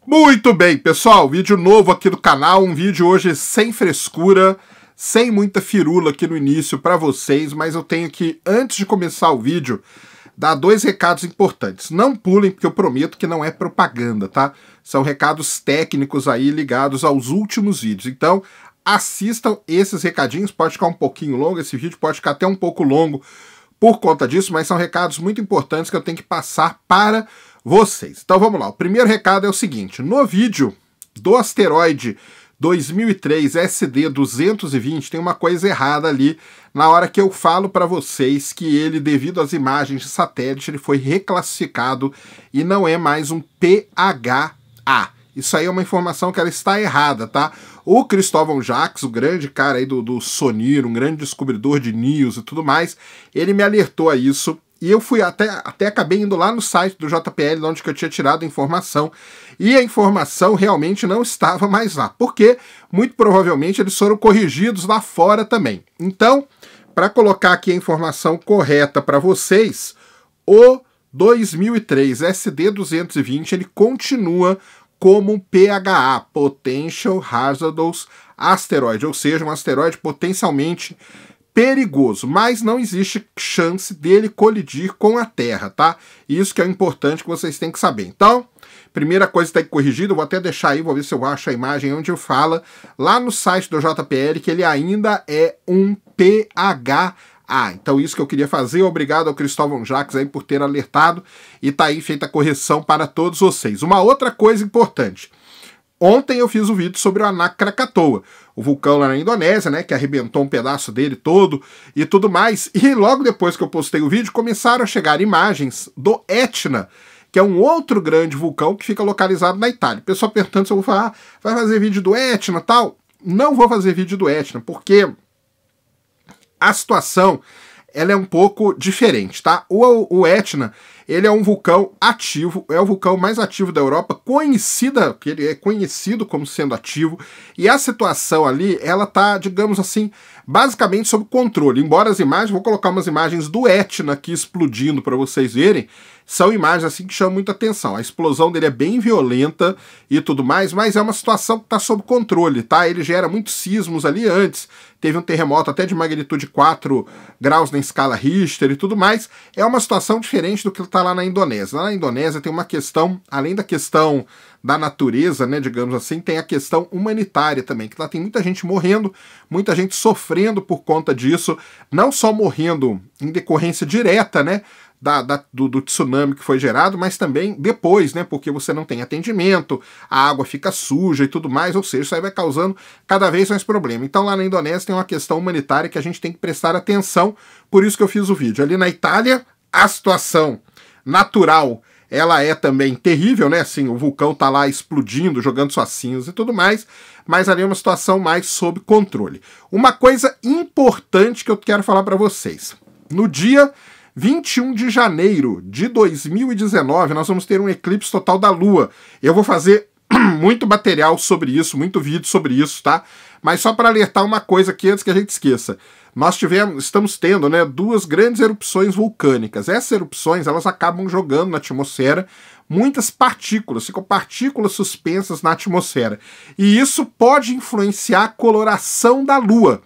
Muito bem, pessoal, vídeo novo aqui do canal, um vídeo hoje sem frescura, sem muita firula aqui no início para vocês, mas eu tenho que, antes de começar o vídeo, dar dois recados importantes. Não pulem, porque eu prometo que não é propaganda, tá? São recados técnicos aí ligados aos últimos vídeos. Então, assistam esses recadinhos, pode ficar um pouquinho longo, esse vídeo pode ficar até um pouco longo por conta disso, mas são recados muito importantes que eu tenho que passar para vocês. Então vamos lá, o primeiro recado é o seguinte: no vídeo do asteroide 2003 SD220 tem uma coisa errada ali na hora que eu falo para vocês que ele, devido às imagens de satélite, ele foi reclassificado e não é mais um PHA. Isso aí é uma informação que ela está errada, tá? O Cristóvão Jacques, o grande cara aí do SONIR, um grande descobridor de NIOS e tudo mais, ele me alertou a isso. E eu fui até acabei indo lá no site do JPL, onde que eu tinha tirado a informação, e a informação realmente não estava mais lá, porque muito provavelmente eles foram corrigidos lá fora também. Então, para colocar aqui a informação correta para vocês, o 2003 SD220 ele continua como um PHA, Potential Hazardous Asteroid, ou seja, um asteroide potencialmente perigoso, mas não existe chance dele colidir com a Terra, tá? Isso que é importante que vocês têm que saber. Então, primeira coisa que está corrigida, eu vou até deixar aí, vou ver se eu acho a imagem onde eu falo, lá no site do JPL, que ele ainda é um PHA. Então isso que eu queria fazer, obrigado ao Cristóvão Jacques aí por ter alertado, e tá aí feita a correção para todos vocês. Uma outra coisa importante: ontem eu fiz um vídeo sobre o Anak Krakatoa, o vulcão lá na Indonésia, né, que arrebentou um pedaço dele todo e tudo mais, e logo depois que eu postei o vídeo, começaram a chegar imagens do Etna, que é um outro grande vulcão que fica localizado na Itália. O pessoal perguntando se eu vou falar, vai fazer vídeo do Etna e tal? Não vou fazer vídeo do Etna, porque a situação ela é um pouco diferente, tá? O Etna, ele é um vulcão ativo, é o vulcão mais ativo da Europa, que ele é conhecido como sendo ativo, e a situação ali, ela tá, digamos assim, basicamente sob controle. Embora as imagens, vou colocar umas imagens do Etna aqui explodindo para vocês verem, são imagens assim que chamam muita atenção. A explosão dele é bem violenta e tudo mais, mas é uma situação que está sob controle, tá? Ele gera muitos sismos ali antes, teve um terremoto até de magnitude 4 graus na escala Richter e tudo mais. É uma situação diferente do que está lá na Indonésia. Lá na Indonésia tem uma questão, além da questão da natureza, né, digamos assim, tem a questão humanitária também, que lá tem muita gente morrendo, muita gente sofrendo por conta disso, não só morrendo em decorrência direta, né, do tsunami que foi gerado, mas também depois, né, porque você não tem atendimento, a água fica suja e tudo mais, ou seja, isso aí vai causando cada vez mais problema. Então lá na Indonésia tem uma questão humanitária que a gente tem que prestar atenção, por isso que eu fiz o vídeo. Ali na Itália, a situação natural, ela é também terrível, né, assim, o vulcão tá lá explodindo, jogando suas cinzas e tudo mais, mas ali é uma situação mais sob controle. Uma coisa importante que eu quero falar para vocês: no dia 21 de janeiro de 2019, nós vamos ter um eclipse total da Lua. Eu vou fazer muito material sobre isso, muito vídeo sobre isso, tá? Mas só para alertar uma coisa aqui antes que a gente esqueça. Estamos tendo, né, duas grandes erupções vulcânicas. Essas erupções, elas acabam jogando na atmosfera muitas partículas, ficam partículas suspensas na atmosfera. E isso pode influenciar a coloração da Lua.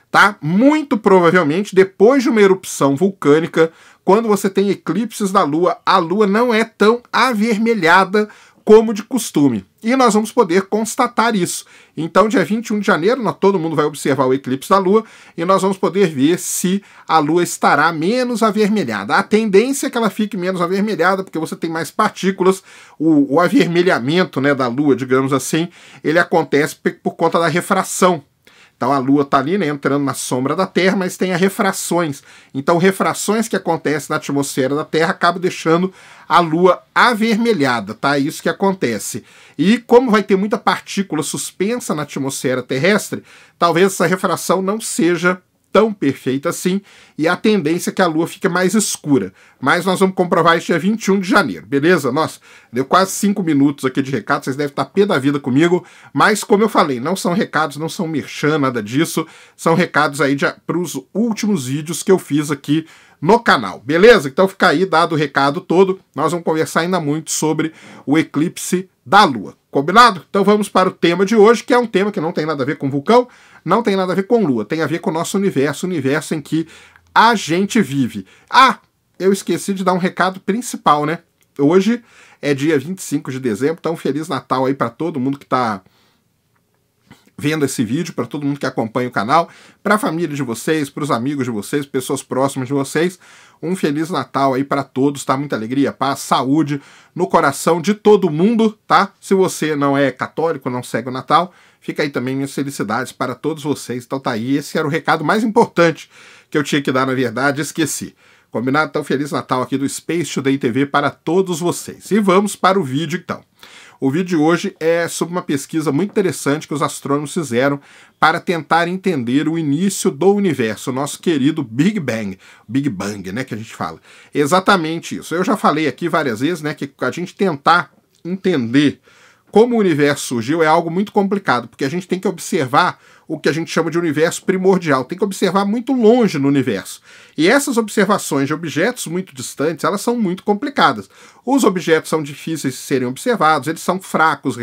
Tá? Muito provavelmente, depois de uma erupção vulcânica, quando você tem eclipses da Lua, a Lua não é tão avermelhada como de costume. E nós vamos poder constatar isso. Então, dia 21 de janeiro, todo mundo vai observar o eclipse da Lua e nós vamos poder ver se a Lua estará menos avermelhada. A tendência é que ela fique menos avermelhada, porque você tem mais partículas. O avermelhamento, né, da Lua, digamos assim, ele acontece por conta da refração. Então a Lua está ali, né, entrando na sombra da Terra, mas tem as refrações. Então refrações que acontecem na atmosfera da Terra acabam deixando a Lua avermelhada, tá? É isso que acontece. E como vai ter muita partícula suspensa na atmosfera terrestre, talvez essa refração não seja tão perfeita assim, e a tendência é que a Lua fique mais escura. Mas nós vamos comprovar isso dia 21 de janeiro, beleza? Nossa, deu quase 5 minutos aqui de recado, vocês devem estar pé da vida comigo, mas como eu falei, não são recados, não são merchan, nada disso, são recados aí para os últimos vídeos que eu fiz aqui no canal, beleza? Então fica aí, dado o recado todo, nós vamos conversar ainda muito sobre o eclipse da Lua, combinado? Então vamos para o tema de hoje, que é um tema que não tem nada a ver com vulcão, não tem nada a ver com Lua, tem a ver com o nosso universo, o universo em que a gente vive. Ah, eu esqueci de dar um recado principal, né? Hoje é dia 25 de dezembro, então Feliz Natal aí para todo mundo que está vendo esse vídeo, para todo mundo que acompanha o canal, para a família de vocês, para os amigos de vocês, pessoas próximas de vocês, um Feliz Natal aí para todos, tá? Muita alegria, paz, saúde no coração de todo mundo, tá? Se você não é católico, não segue o Natal, fica aí também minhas felicidades para todos vocês. Então tá aí, esse era o recado mais importante que eu tinha que dar, na verdade, esqueci. Combinado? Então, Feliz Natal aqui do Space Today TV para todos vocês. E vamos para o vídeo, então. O vídeo de hoje é sobre uma pesquisa muito interessante que os astrônomos fizeram para tentar entender o início do universo, o nosso querido Big Bang. Big Bang, né, que a gente fala. Exatamente isso. Eu já falei aqui várias vezes, né, que a gente tentar entender como o universo surgiu é algo muito complicado, porque a gente tem que observar o que a gente chama de universo primordial, tem que observar muito longe no universo. E essas observações de objetos muito distantes, elas são muito complicadas. Os objetos são difíceis de serem observados, eles são fracos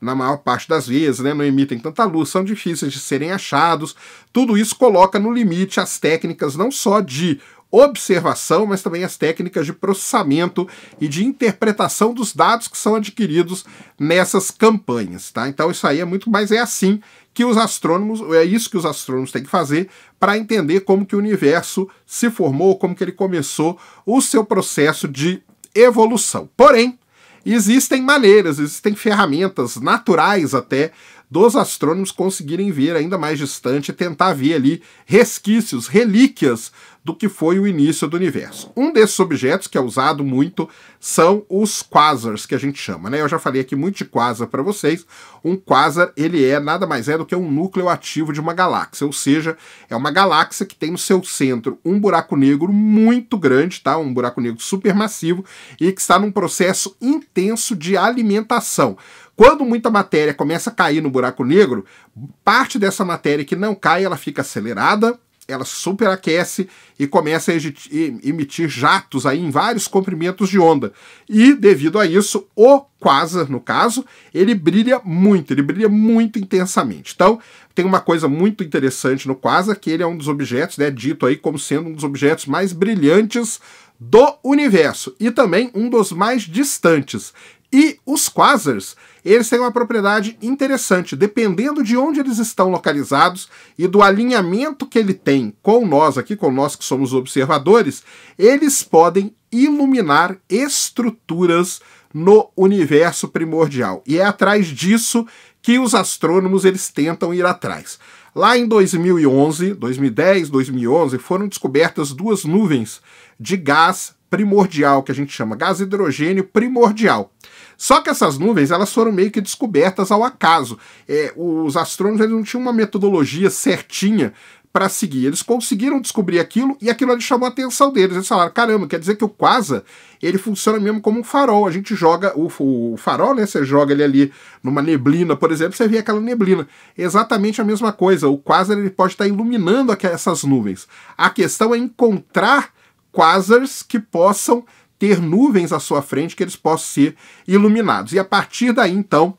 na maior parte das vezes, né, não emitem tanta luz, são difíceis de serem achados. Tudo isso coloca no limite as técnicas não só de observação, mas também as técnicas de processamento e de interpretação dos dados que são adquiridos nessas campanhas, tá? Então isso aí é muito mais assim que os astrônomos, é isso que os astrônomos têm que fazer para entender como que o universo se formou, como que ele começou o seu processo de evolução. Porém, existem maneiras, existem ferramentas naturais até dos astrônomos conseguirem ver ainda mais distante e tentar ver ali resquícios, relíquias do que foi o início do universo. Um desses objetos que é usado muito são os quasars, que a gente chama, né? Eu já falei aqui muito de quasar para vocês. Um quasar, ele nada mais é do que um núcleo ativo de uma galáxia, ou seja, é uma galáxia que tem no seu centro um buraco negro muito grande, tá? Um buraco negro supermassivo e que está num processo intenso de alimentação. Quando muita matéria começa a cair no buraco negro, parte dessa matéria que não cai, ela fica acelerada, ela superaquece e começa a emitir jatos aí em vários comprimentos de onda. E, devido a isso, o quasar, no caso, ele brilha muito intensamente. Então, tem uma coisa muito interessante no quasar, que ele é um dos objetos, né, dito aí como sendo um dos objetos mais brilhantes do universo e também um dos mais distantes. E os quasars, eles têm uma propriedade interessante, dependendo de onde eles estão localizados e do alinhamento que ele tem com nós aqui, com nós que somos observadores, eles podem iluminar estruturas no universo primordial. E é atrás disso que os astrônomos eles tentam ir atrás. Lá em 2011, 2010, 2011, foram descobertas duas nuvens de gás primordial, que a gente chama gás hidrogênio primordial. Só que essas nuvens elas foram meio que descobertas ao acaso. Os astrônomos eles não tinham uma metodologia certinha para seguir. Eles conseguiram descobrir aquilo e aquilo ali chamou a atenção deles. Eles falaram, caramba, quer dizer que o quasar ele funciona mesmo como um farol. A gente joga o farol, né? Você joga ele ali numa neblina, por exemplo, você vê aquela neblina. Exatamente a mesma coisa. O quasar ele pode estar iluminando essas nuvens. A questão é encontrar quasars que possam ter nuvens à sua frente, que eles possam ser iluminados. E a partir daí, então,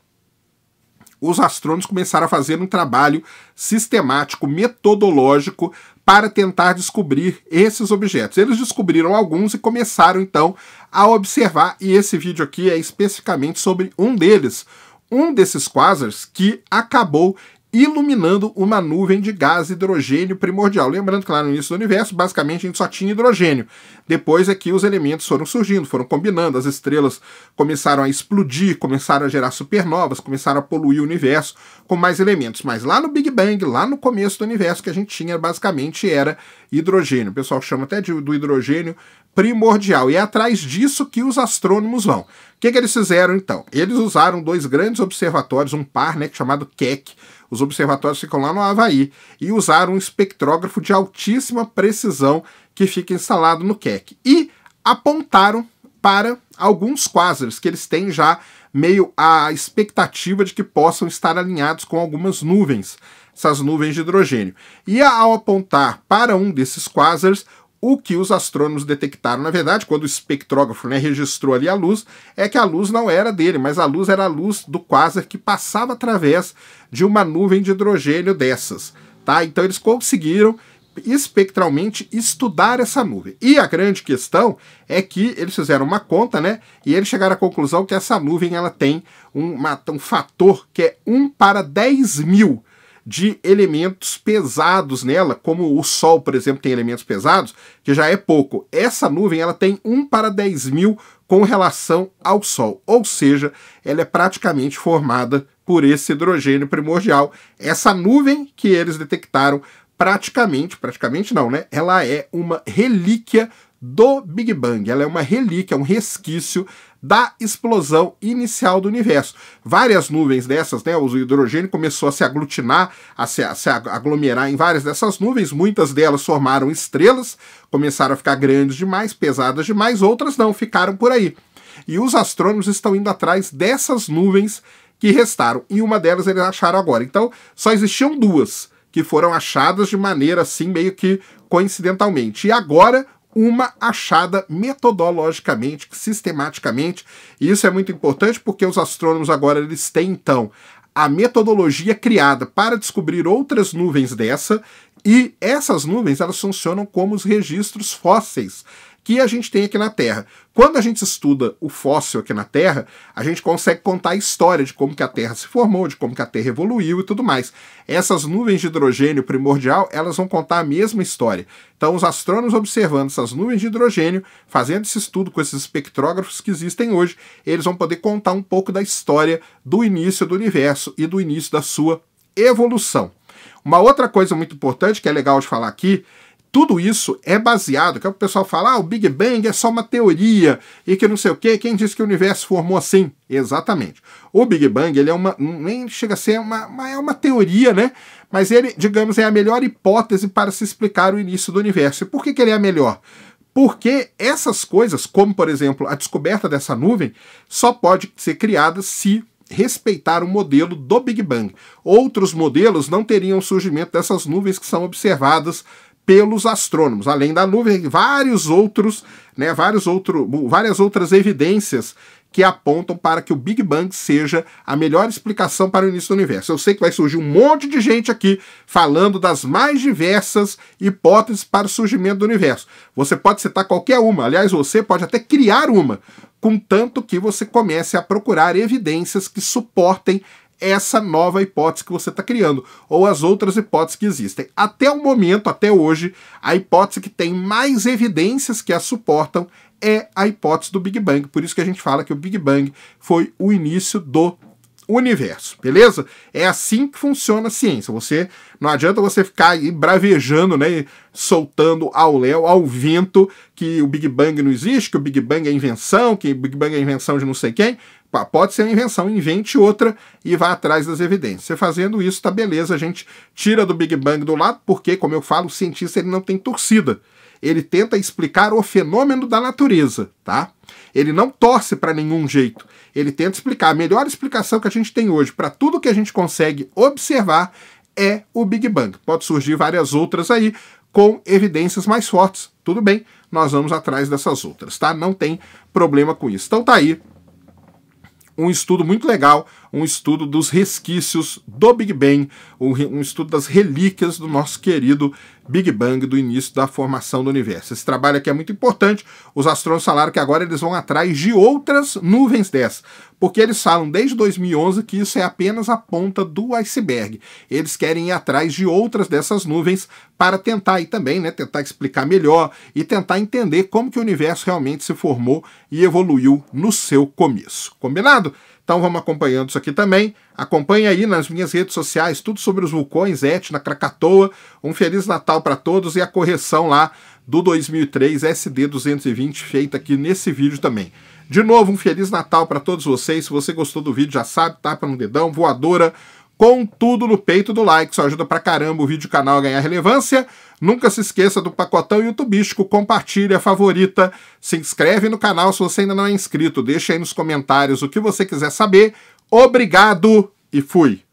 os astrônomos começaram a fazer um trabalho sistemático, metodológico, para tentar descobrir esses objetos. Eles descobriram alguns e começaram, então, a observar, e esse vídeo aqui é especificamente sobre um deles, um desses quasars que acabou iluminando uma nuvem de gás hidrogênio primordial. Lembrando que lá no início do universo, basicamente, a gente só tinha hidrogênio. Depois é que os elementos foram surgindo, foram combinando, as estrelas começaram a explodir, começaram a gerar supernovas, começaram a poluir o universo com mais elementos. Mas lá no Big Bang, lá no começo do universo, que a gente tinha basicamente era hidrogênio. O pessoal chama até do hidrogênio primordial. E é atrás disso que os astrônomos vão. O que eles fizeram, então? Eles usaram dois grandes observatórios, um par, né, chamado Keck. Os observatórios ficam lá no Havaí e usaram um espectrógrafo de altíssima precisão que fica instalado no Keck. E apontaram para alguns quásares que eles têm já meio a expectativa de que possam estar alinhados com algumas nuvens, essas nuvens de hidrogênio. E ao apontar para um desses quásares, o que os astrônomos detectaram, na verdade, quando o espectrógrafo, né, registrou ali a luz, é que a luz não era dele, mas a luz era a luz do quasar que passava através de uma nuvem de hidrogênio dessas. Tá? Então eles conseguiram espectralmente estudar essa nuvem. E a grande questão é que eles fizeram uma conta, né? E eles chegaram à conclusão que essa nuvem ela tem um fator que é 1 para 10.000 de elementos pesados nela, como o Sol, por exemplo, tem elementos pesados, que já é pouco. Essa nuvem ela tem 1 para 10.000 com relação ao Sol, ou seja, ela é praticamente formada por esse hidrogênio primordial. Essa nuvem que eles detectaram praticamente não, né? Ela é uma relíquia do Big Bang. Ela é uma relíquia, um resquício da explosão inicial do universo. Várias nuvens dessas, né? O hidrogênio começou a se aglutinar, a se aglomerar em várias dessas nuvens. Muitas delas formaram estrelas, começaram a ficar grandes demais, pesadas demais, outras não, ficaram por aí. E os astrônomos estão indo atrás dessas nuvens que restaram. E uma delas eles acharam agora. Então, só existiam duas que foram achadas de maneira assim, meio que coincidentalmente. E agora, uma achada metodologicamente, sistematicamente. E isso é muito importante porque os astrônomos agora eles têm, então, a metodologia criada para descobrir outras nuvens dessa, e essas nuvens elas funcionam como os registros fósseis que a gente tem aqui na Terra. Quando a gente estuda o fóssil aqui na Terra, a gente consegue contar a história de como que a Terra se formou, de como que a Terra evoluiu e tudo mais. Essas nuvens de hidrogênio primordial, elas vão contar a mesma história. Então, os astrônomos observando essas nuvens de hidrogênio, fazendo esse estudo com esses espectrógrafos que existem hoje, eles vão poder contar um pouco da história do início do universo e do início da sua evolução. Uma outra coisa muito importante que é legal de falar aqui, tudo isso é baseado, que o pessoal fala, o Big Bang é só uma teoria, e que não sei o quê, quem disse que o universo formou assim? Exatamente. O Big Bang, ele é nem chega a ser é uma teoria, né? Mas ele, digamos, é a melhor hipótese para se explicar o início do universo. E por que ele é a melhor? Porque essas coisas, como, por exemplo, a descoberta dessa nuvem, só pode ser criada se respeitar o modelo do Big Bang. Outros modelos não teriam o surgimento dessas nuvens que são observadas pelos astrônomos. Além da nuvem, várias outras evidências que apontam para que o Big Bang seja a melhor explicação para o início do universo. Eu sei que vai surgir um monte de gente aqui falando das mais diversas hipóteses para o surgimento do universo. Você pode citar qualquer uma, aliás, você pode até criar uma, contanto que você comece a procurar evidências que suportem essa nova hipótese que você está criando, ou as outras hipóteses que existem. Até o momento, até hoje, a hipótese que tem mais evidências que a suportam é a hipótese do Big Bang. Por isso que a gente fala que o Big Bang foi o início do universo, beleza? É assim que funciona a ciência. Não adianta você ficar aí bravejando, né, soltando ao vento que o Big Bang não existe, que o Big Bang é invenção, que o Big Bang é invenção de não sei quem. Pode ser uma invenção, invente outra e vá atrás das evidências. Você fazendo isso, tá beleza, a gente tira do Big Bang do lado, porque, como eu falo, o cientista ele não tem torcida. Ele tenta explicar o fenômeno da natureza, tá? Ele não torce para nenhum jeito. Ele tenta explicar. A melhor explicação que a gente tem hoje para tudo que a gente consegue observar é o Big Bang. Pode surgir várias outras aí com evidências mais fortes. Tudo bem, nós vamos atrás dessas outras, tá? Não tem problema com isso. Então tá aí um estudo muito legal, um estudo dos resquícios do Big Bang, um estudo das relíquias do nosso querido Big Bang, do início da formação do universo. Esse trabalho aqui é muito importante. Os astrônomos falaram que agora eles vão atrás de outras nuvens dessas, porque eles falam desde 2011 que isso é apenas a ponta do iceberg. Eles querem ir atrás de outras dessas nuvens para tentar aí também, né, tentar explicar melhor e tentar entender como que o universo realmente se formou e evoluiu no seu começo. Combinado? Então vamos acompanhando isso aqui também. Acompanhe aí nas minhas redes sociais tudo sobre os vulcões, Etna, Krakatoa. Um Feliz Natal para todos e a correção lá do 2003 SD220 feita aqui nesse vídeo também. De novo, um Feliz Natal para todos vocês. Se você gostou do vídeo, já sabe, tapa no dedão, voadora, com tudo no peito do like. Isso ajuda pra caramba o vídeo e o canal a ganhar relevância. Nunca se esqueça do pacotão youtubístico, compartilha, favorita, se inscreve no canal se você ainda não é inscrito. Deixa aí nos comentários o que você quiser saber. Obrigado e fui!